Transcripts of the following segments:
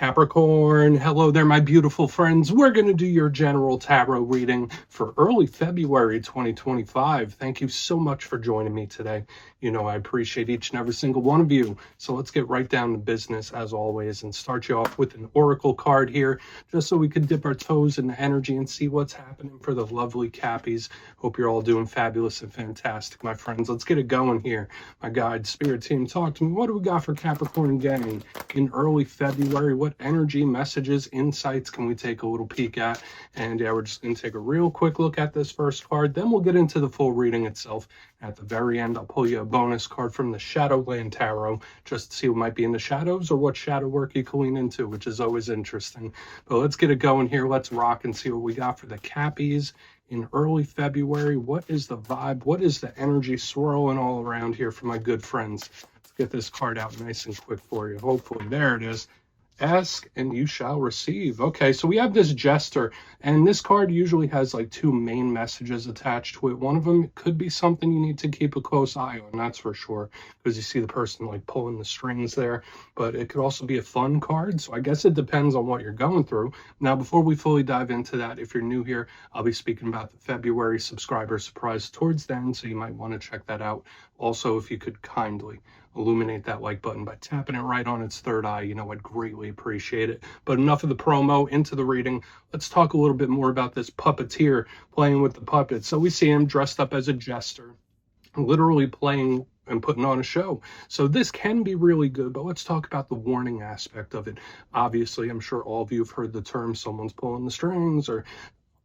Capricorn, hello there, my beautiful friends. We're going to do your general tarot reading for early February 2025. Thank you so much for joining me today. You know, I appreciate each and every single one of you. So let's get right down to business as always and start you off with an oracle card here, just so we can dip our toes in the energy and see what's happening for the lovely Cappies. Hope you're all doing fabulous and fantastic, my friends. Let's get it going here. My guide, spirit team, talk to me. What do we got for Capricorn gang in early February? What energy, messages, insights can we take a little peek at? And yeah, we're just going to take a real quick look at this first card. Then we'll get into the full reading itself. At the very end, I'll pull you a bonus card from the Shadowland Tarot, just to see what might be in the shadows or what shadow work you can lean into, which is always interesting. But let's get it going here. Let's rock and see what we got for the Cappies in early February. What is the vibe? What is the energy swirling all around here for my good friends? Let's get this card out nice and quick for you. Hopefully, there it is. Ask and you shall receive. Okay, so we have this jester, and this card usually has like two main messages attached to it. One of them could be something you need to keep a close eye on, that's for sure, because you see the person like pulling the strings there. But it could also be a fun card, so I guess it depends on what you're going through. Now, before we fully dive into that, if you're new here, I'll be speaking about the February subscriber surprise towards the end, so you might want to check that out. Also, if you could kindly illuminate that like button by tapping it right on its third eye, you know, I'd greatly appreciate it. But enough of the promo, into the reading. Let's talk a little bit more about this puppeteer playing with the puppets. So we see him dressed up as a jester, literally playing and putting on a show. So this can be really good, but let's talk about the warning aspect of it. Obviously, I'm sure all of you have heard the term someone's pulling the strings, or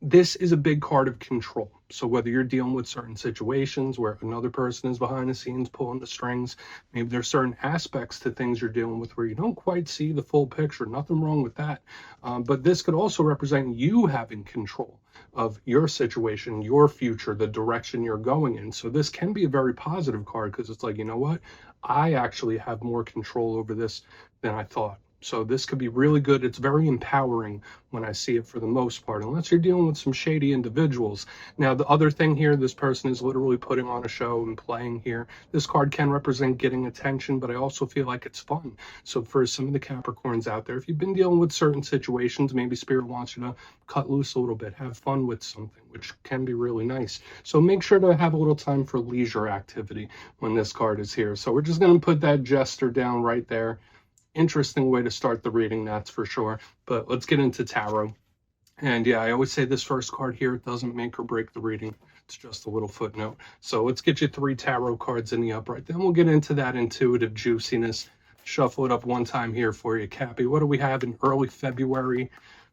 this is a big card of control. So whether you're dealing with certain situations where another person is behind the scenes pulling the strings, maybe there's certain aspects to things you're dealing with where you don't quite see the full picture. Nothing wrong with that. But this could also represent you having control of your situation, your future, the direction you're going in. So this can be a very positive card because it's like, you know what? I actually have more control over this than I thought. So this could be really good. It's very empowering when I see it for the most part, unless you're dealing with some shady individuals. Now, the other thing here, this person is literally putting on a show and playing here. This card can represent getting attention, but I also feel like it's fun. So for some of the Capricorns out there, if you've been dealing with certain situations, maybe Spirit wants you to cut loose a little bit, have fun with something, which can be really nice. So make sure to have a little time for leisure activity when this card is here. So we're just going to put that jester down right there. Interesting way to start the reading, that's for sure. But let's get into tarot. And yeah, I always say this first card here, it doesn't make or break the reading. It's just a little footnote. So let's get you 3 tarot cards in the upright. Then we'll get into that intuitive juiciness. Shuffle it up one time here for you, Cappy. What do we have in early February?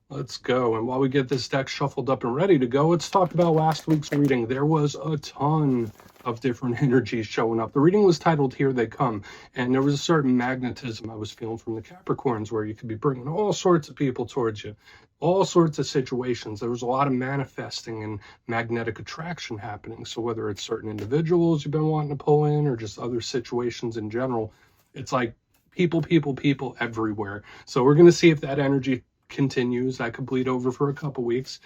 Let's go. And while we get this deck shuffled up and ready to go, let's talk about last week's reading. There was a ton of different energies showing up. The reading was titled Here They Come, and there was a certain magnetism I was feeling from the Capricorns where you could be bringing all sorts of people towards you, all sorts of situations. There was a lot of manifesting and magnetic attraction happening. So whether it's certain individuals you've been wanting to pull in or just other situations in general, it's like people everywhere. So we're going to see if that energy continues. That could bleed over for a couple weeks.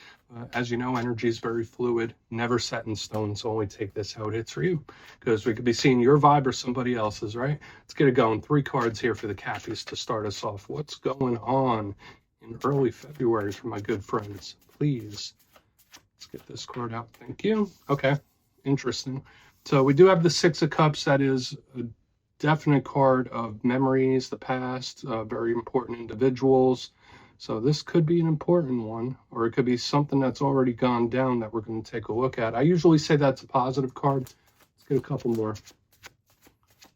As you know, energy is very fluid, never set in stone. So only take this how it hits for you, because we could be seeing your vibe or somebody else's, right? Let's get it going. 3 cards here for the Cappies to start us off. What's going on in early February for my good friends? Please. Let's get this card out. Thank you. Okay. Interesting. So we do have the 6 of Cups. That is a definite card of memories, the past, very important individuals. So this could be an important one, or it could be something that's already gone down that we're going to take a look at. I usually say that's a positive card. Let's get a couple more.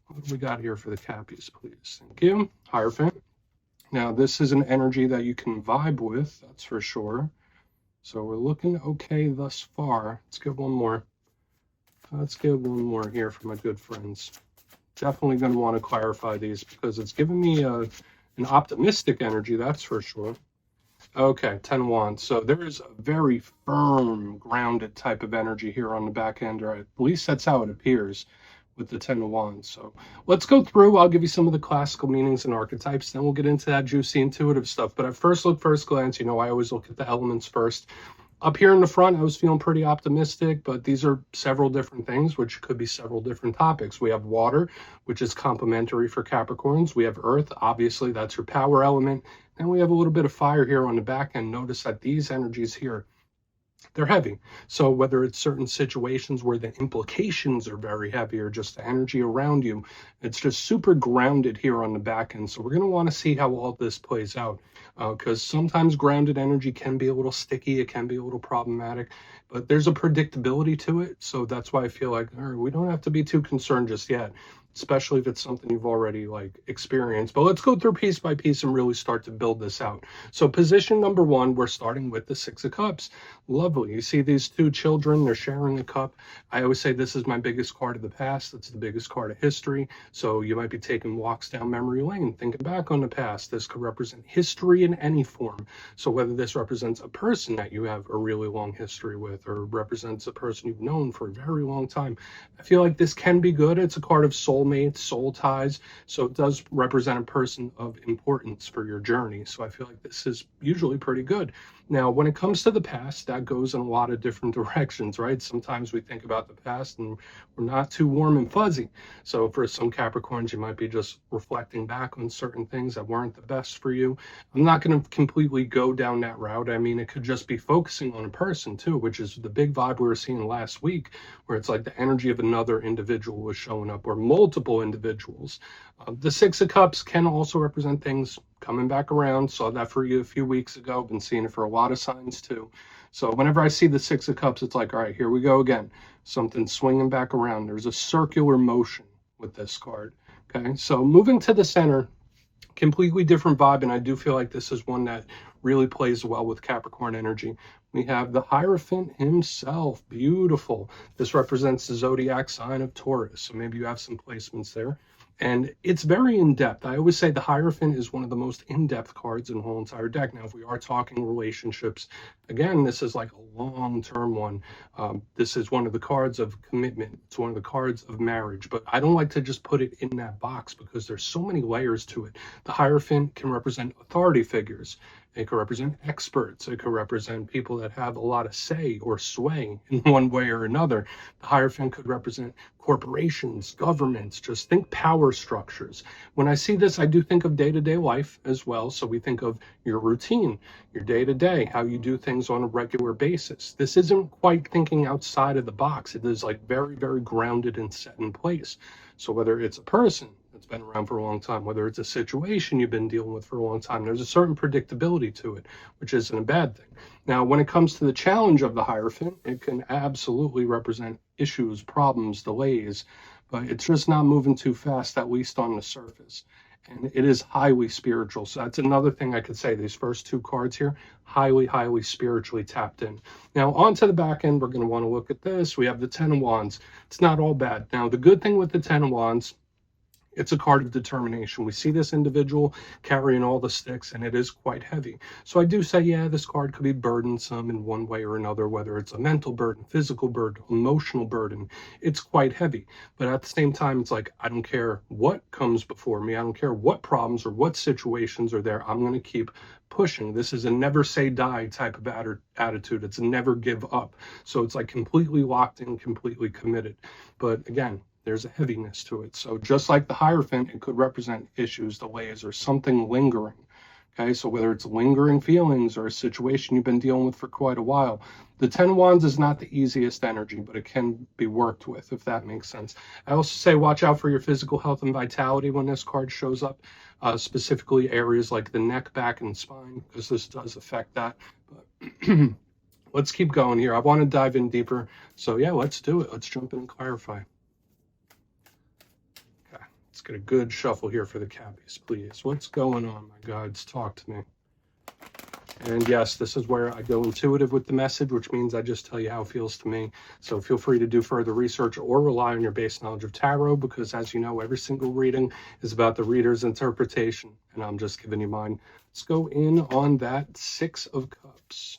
What do we got here for the Cappies, please? Thank you. Hierophant. Now, this is an energy that you can vibe with, that's for sure. So we're looking okay thus far. Let's get one more. Let's get one more here for my good friends. Definitely going to want to clarify these because it's giving me an optimistic energy, that's for sure. Okay, 10 Wands. So there is a very firm, grounded type of energy here on the back end, or at least that's how it appears with the 10 of Wands. So let's go through. I'll give you some of the classical meanings and archetypes, then we'll get into that juicy intuitive stuff. But at first glance, you know, I always look at the elements first. Up here in the front, I was feeling pretty optimistic, but these are several different things, which could be several different topics. We have water, which is complementary for Capricorns. We have earth, obviously, that's your power element. And we have a little bit of fire here on the back end. Notice that these energies here, they're heavy. So whether it's certain situations where the implications are very heavy or just the energy around you, it's just super grounded here on the back end. So we're going to want to see how all this plays out, because sometimes grounded energy can be a little sticky. It can be a little problematic, but there's a predictability to it. So that's why I feel like we don't have to be too concerned just yet, especially if it's something you've already like experienced. But let's go through piece by piece and really start to build this out. So position number one, we're starting with the Six of Cups. Lovely. You see these two children, they're sharing a cup. I always say this is my biggest card of the past. It's the biggest card of history. So you might be taking walks down memory lane, thinking back on the past. This could represent history in any form. So whether this represents a person that you have a really long history with, or represents a person you've known for a very long time, I feel like this can be good. It's a card of soulmates, soul ties. So it does represent a person of importance for your journey. So I feel like this is usually pretty good. Now, when it comes to the past, that goes in a lot of different directions, right? Sometimes we think about the past and we're not too warm and fuzzy. So for some Capricorns, you might be just reflecting back on certain things that weren't the best for you. I'm not going to completely go down that route. I mean, it could just be focusing on a person too, which is the big vibe we were seeing last week, where it's like the energy of another individual was showing up, or multiple individuals. The Six of Cups can also represent things coming back around. Saw that for you a few weeks ago. Been seeing it for a lot of signs too. So whenever I see the Six of Cups, it's like, all right, here we go again. Something swinging back around. There's a circular motion with this card. Okay, so moving to the center, completely different vibe, and I do feel like this is one that really plays well with Capricorn energy. We have the Hierophant himself. Beautiful. This represents the zodiac sign of Taurus, so maybe you have some placements there. And it's very in-depth. I always say the Hierophant is one of the most in-depth cards in the whole entire deck. Now, if we are talking relationships, again, this is like a long-term one. This is one of the cards of commitment. It's one of the cards of marriage. But I don't like to just put it in that box because there's so many layers to it. The Hierophant can represent authority figures. It could represent experts. It could represent people that have a lot of say or sway in one way or another. The Hierophant could represent corporations, governments, just think power structures. When I see this, I do think of day-to-day life as well. So we think of your routine, your day-to-day, how you do things on a regular basis. This isn't quite thinking outside of the box. It is like very, very grounded and set in place. So whether it's a person that's been around for a long time, whether it's a situation you've been dealing with for a long time, there's a certain predictability to it, which isn't a bad thing. Now, when it comes to the challenge of the Hierophant, it can absolutely represent issues, problems, delays, but it's just not moving too fast, at least on the surface. And it is highly spiritual. So that's another thing I could say. These first two cards here, highly, highly spiritually tapped in. Now, on to the back end, we're going to want to look at this. We have the Ten of Wands. It's not all bad. Now, the good thing with the Ten of Wands, it's a card of determination. We see this individual carrying all the sticks, and it is quite heavy. So I do say, yeah, this card could be burdensome in one way or another, whether it's a mental burden, physical burden, emotional burden. It's quite heavy. But at the same time, it's like, I don't care what comes before me. I don't care what problems or what situations are there. I'm going to keep pushing. This is a never say die type of attitude. It's a never give up. So it's like completely locked in, completely committed. But again, there's a heaviness to it. So just like the Hierophant, it could represent issues, delays, or something lingering. Okay, so whether it's lingering feelings or a situation you've been dealing with for quite a while, the Ten of Wands is not the easiest energy, but it can be worked with, if that makes sense. I also say watch out for your physical health and vitality when this card shows up, specifically areas like the neck, back, and spine, because this does affect that. But let's keep going here. I want to dive in deeper. So yeah, let's do it. Let's jump in and clarify. Let's get a good shuffle here for the Cappies, please. What's going on, my gods? Talk to me. And yes, this is where I go intuitive with the message, which means I just tell you how it feels to me. So feel free to do further research or rely on your base knowledge of tarot, because as you know, every single reading is about the reader's interpretation, and I'm just giving you mine. Let's go in on that Six of Cups.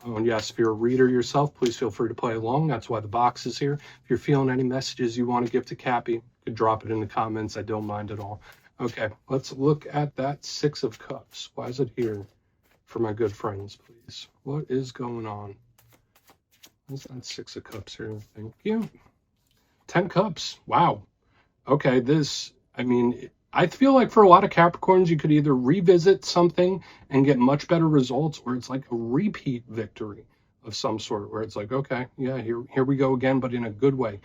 Oh, and yes, if you're a reader yourself, please feel free to play along. That's why the box is here. If you're feeling any messages you want to give to Cappy, you could drop it in the comments. I don't mind at all. Okay, let's look at that Six of Cups. Why is it here for my good friends, please? What is going on? What's that Six of Cups here? Thank you. 10 Cups. Wow. Okay, this, I mean, I feel like for a lot of Capricorns, you could either revisit something and get much better results, or it's like a repeat victory of some sort, where it's like, okay, yeah, here we go again, but in a good way.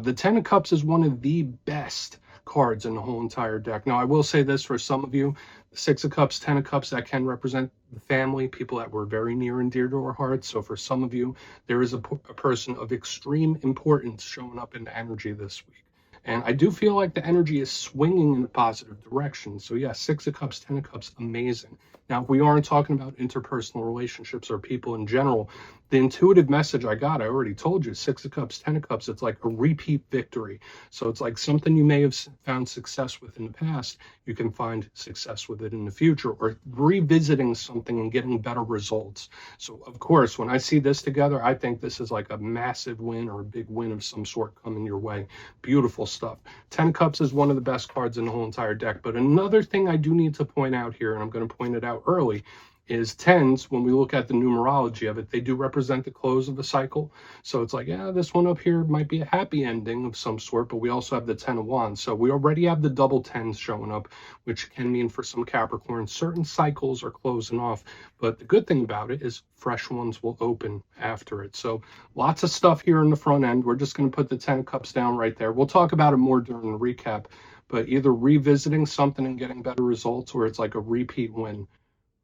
The Ten of Cups is one of the best cards in the whole entire deck. Now, I will say this for some of you, the Six of Cups, Ten of Cups, that can represent the family, people that were very near and dear to our hearts. So for some of you, there is a person of extreme importance showing up in the energy this week. And I do feel like the energy is swinging in a positive direction. So yeah, Six of Cups, Ten of Cups, amazing. Now, if we aren't talking about interpersonal relationships or people in general, the intuitive message I got, I already told you, Six of Cups, Ten of Cups, it's like a repeat victory. So it's like something you may have found success with in the past, you can find success with it in the future, or revisiting something and getting better results. So of course, when I see this together, I think this is like a massive win or a big win of some sort coming your way. Beautiful stuff. 10 Cups is one of the best cards in the whole entire deck. But another thing I do need to point out here, and I'm going to point it out early, is tens, when we look at the numerology of it, they do represent the close of a cycle. So it's like, yeah, this one up here might be a happy ending of some sort, but we also have the 10 of Wands. So we already have the double tens showing up, which can mean for some Capricorn, certain cycles are closing off. But the good thing about it is fresh ones will open after it. So lots of stuff here in the front end. We're just going to put the 10 of Cups down right there. We'll talk about it more during the recap, but either revisiting something and getting better results, or it's like a repeat win.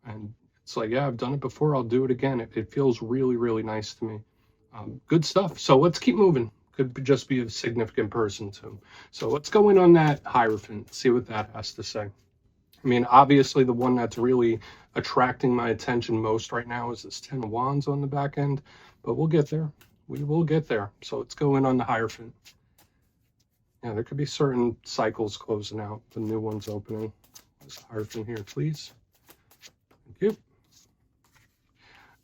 And it's like, yeah, I've done it before, I'll do it again. It feels really, really nice to me. Good stuff. So let's keep moving. Could just be a significant person too. So let's go in on that Hierophant, see what that has to say. I mean, obviously the one that's really attracting my attention most right now is this 10 of Wands on the back end, but we'll get there. We will get there. So let's go in on the Hierophant. Yeah, there could be certain cycles closing out, the new ones opening. This Hierophant here, please. Thank you.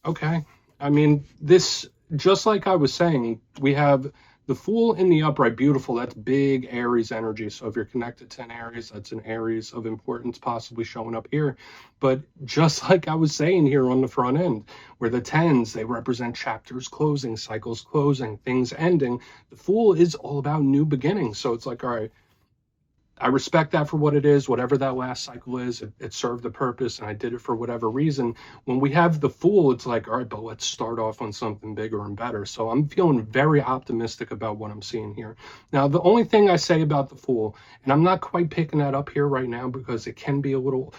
Okay, I mean, this, just like I was saying, we have the Fool in the upright, beautiful. That's big Aries energy. So if you're connected to an Aries, that's an Aries of importance possibly showing up here. But just like I was saying here on the front end, where the tens, they represent chapters closing, cycles closing, things ending. The Fool is all about new beginnings. So it's like, all right, I respect that for what it is, whatever that last cycle is, it served the purpose and I did it for whatever reason. When we have the Fool, it's like, all right, but let's start off on something bigger and better. So I'm feeling very optimistic about what I'm seeing here. Now, the only thing I say about the Fool, and I'm not quite picking that up here right now because it can be a little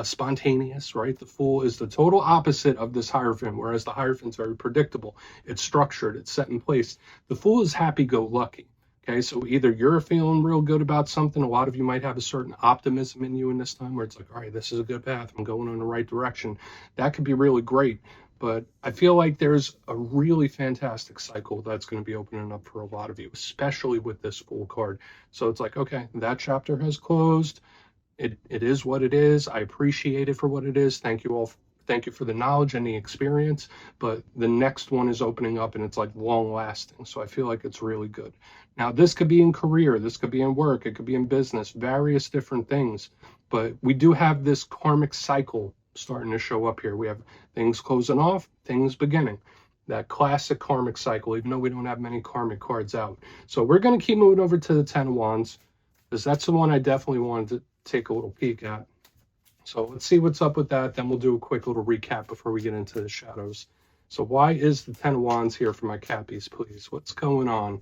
spontaneous, right? The Fool is the total opposite of this Hierophant, whereas the Hierophant's very predictable. It's structured, it's set in place. The Fool is happy-go-lucky. Okay, so either you're feeling real good about something, a lot of you might have a certain optimism in you in this time where it's like, all right, this is a good path, I'm going in the right direction. That could be really great, but I feel like there's a really fantastic cycle that's going to be opening up for a lot of you, especially with this Fool card. So it's like, okay, that chapter has closed. It is what it is. I appreciate it for what it is. Thank you all. Thank you for the knowledge and the experience, but the next one is opening up and it's like long lasting. So I feel like it's really good. Now, this could be in career, this could be in work, it could be in business, various different things. But we do have this karmic cycle starting to show up here. We have things closing off, things beginning. That classic karmic cycle, even though we don't have many karmic cards out. So we're going to keep moving over to the 10 of Wands, because that's the one I definitely wanted to take a little peek at. So let's see what's up with that. Then we'll do a quick little recap before we get into the shadows. So why is the 10 of Wands here for my Cappies, please? What's going on?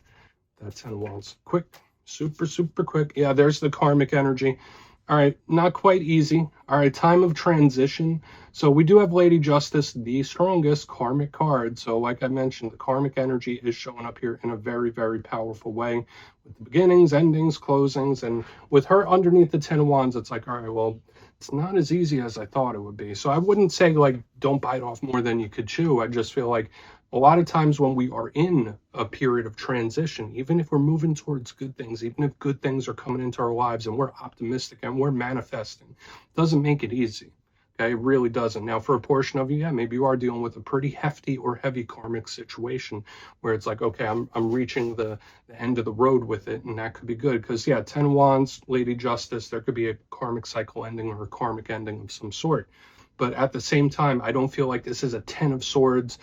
That 10 of Wands. Quick, super, super quick. Yeah, there's the karmic energy. All right, not quite easy. All right, time of transition. So we do have Lady Justice, the strongest karmic card. So like I mentioned, the karmic energy is showing up here in a very, very powerful way with the beginnings, endings, closings. And with her underneath the 10 of Wands, it's like, all right, well, it's not as easy as I thought it would be. So I wouldn't say like, don't bite off more than you could chew. I just feel like a lot of times when we are in a period of transition, even if we're moving towards good things, even if good things are coming into our lives and we're optimistic and we're manifesting, doesn't make it easy. Okay, it really doesn't. Now, for a portion of you, yeah, maybe you are dealing with a pretty hefty or heavy karmic situation where it's like, okay, I'm reaching the end of the road with it, and that could be good. Because, yeah, 10 of Wands, Lady Justice, there could be a karmic cycle ending or a karmic ending of some sort. But at the same time, I don't feel like this is a 10 of Swords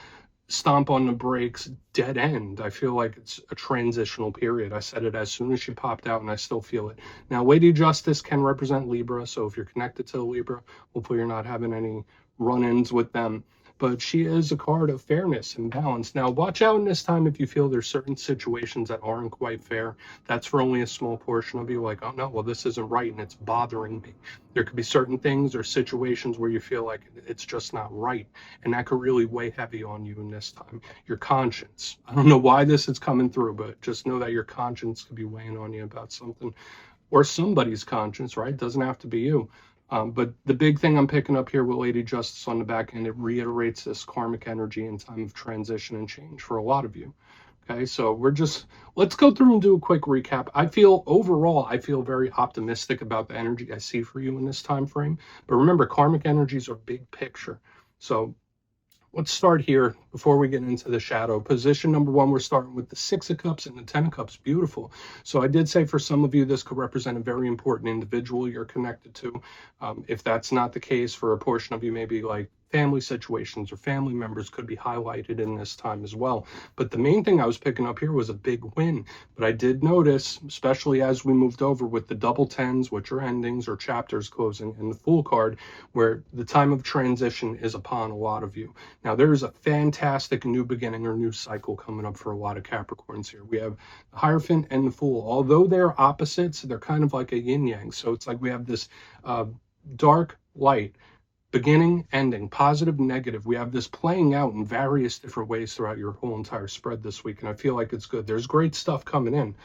stomp on the brakes, dead end. I feel like it's a transitional period. I said it as soon as she popped out, and I still feel it. Now, Lady Justice can represent Libra, so if you're connected to Libra, hopefully you're not having any run-ins with them. But she is a card of fairness and balance. Now, watch out in this time if you feel there's certain situations that aren't quite fair. That's for only a small portion of you. Like, oh no, well, this isn't right and it's bothering me. There could be certain things or situations where you feel like it's just not right. And that could really weigh heavy on you in this time. Your conscience. I don't know why this is coming through, but just know that your conscience could be weighing on you about something. Or somebody's conscience, right? It doesn't have to be you. But the big thing I'm picking up here with Lady Justice on the back end, it reiterates this karmic energy in time of transition and change for a lot of you. Okay, so let's go through and do a quick recap. Overall, I feel very optimistic about the energy I see for you in this time frame. But remember, karmic energies are big picture. So let's start here before we get into the shadow. Position number one, we're starting with the 6 of Cups and the 10 of Cups. Beautiful. So I did say for some of you, this could represent a very important individual you're connected to. If that's not the case, for a portion of you, maybe like family situations or family members could be highlighted in this time as well. But the main thing I was picking up here was a big win. But I did notice, especially as we moved over with the double tens, which are endings or chapters closing, and the Fool card, where the time of transition is upon a lot of you. Now, there is a fantastic new beginning or new cycle coming up for a lot of Capricorns here. We have the Hierophant and the Fool. Although they're opposites, they're kind of like a yin-yang. So it's like we have this dark, light, beginning, ending, positive, negative. We have this playing out in various different ways throughout your whole entire spread this week, and I feel like it's good. There's great stuff coming in.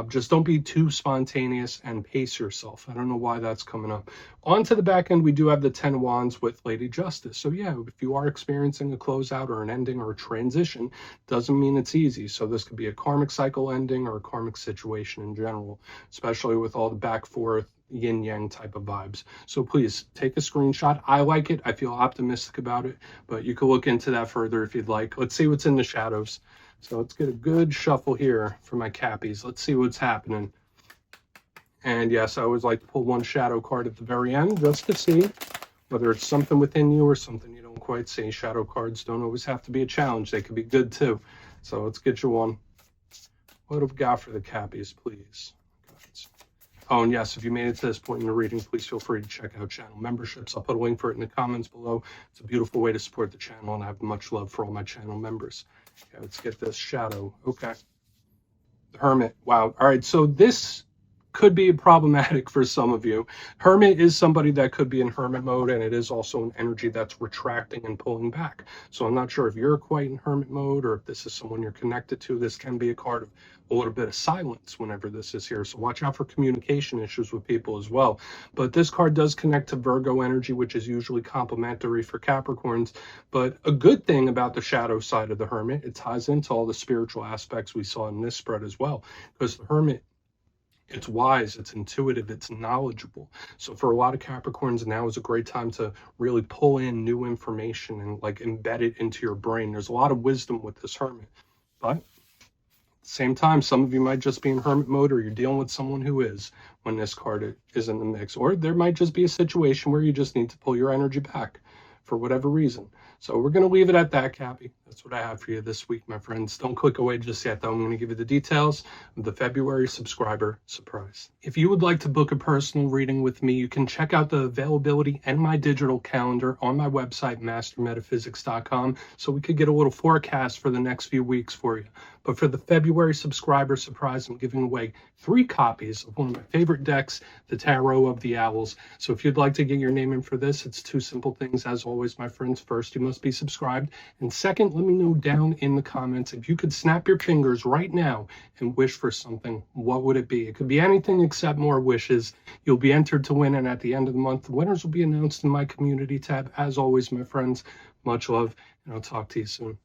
Just don't be too spontaneous and pace yourself. I don't know why that's coming up. On to the back end, we do have the 10 of Wands with Lady Justice. So yeah, if you are experiencing a closeout or an ending or a transition, doesn't mean it's easy. So this could be a karmic cycle ending or a karmic situation in general, especially with all the back forth yin-yang type of vibes. So please take a screenshot. I like it. I feel optimistic about it, but you can look into that further if you'd like. Let's see what's in the shadows. So let's get a good shuffle here for my cappies. Let's see what's happening. And yes, I always like to pull one shadow card at the very end just to see whether it's something within you or something you don't quite see. Shadow cards don't always have to be a challenge. They could be good too. So let's get you one. What have we got for the cappies, please? Oh, and yes, if you made it to this point in the reading, please feel free to check out channel memberships. I'll put a link for it in the comments below. It's a beautiful way to support the channel, and I have much love for all my channel members. Okay, let's get this shadow. Okay. The Hermit. Wow. All right, so this could be problematic for some of you. Hermit is somebody that could be in hermit mode, and it is also an energy that's retracting and pulling back. So I'm not sure if you're quite in hermit mode or if this is someone you're connected to. This can be a card of a little bit of silence whenever this is here. So watch out for communication issues with people as well. But this card does connect to Virgo energy, which is usually complementary for Capricorns. But a good thing about the shadow side of the Hermit, it ties into all the spiritual aspects we saw in this spread as well. Because the Hermit, it's wise, it's intuitive, it's knowledgeable. So for a lot of Capricorns, now is a great time to really pull in new information and like embed it into your brain. There's a lot of wisdom with this Hermit. But at the same time, some of you might just be in hermit mode, or you're dealing with someone who is when this card is in the mix. Or there might just be a situation where you just need to pull your energy back for whatever reason. So we're going to leave it at that, Cappy. That's what I have for you this week, my friends. Don't click away just yet, though. I'm going to give you the details of the February subscriber surprise. If you would like to book a personal reading with me, you can check out the availability and my digital calendar on my website, mastermetaphysics.com, so we could get a little forecast for the next few weeks for you. But for the February subscriber surprise, I'm giving away 3 copies of one of my favorite decks, the Tarot of the Owls. So if you'd like to get your name in for this, it's 2 simple things. As always, my friends, first, you must be subscribed. And second, let me know down in the comments if you could snap your fingers right now and wish for something. What would it be? It could be anything except more wishes. You'll be entered to win, and at the end of the month, the winners will be announced in my community tab. As always, my friends, much love, and I'll talk to you soon.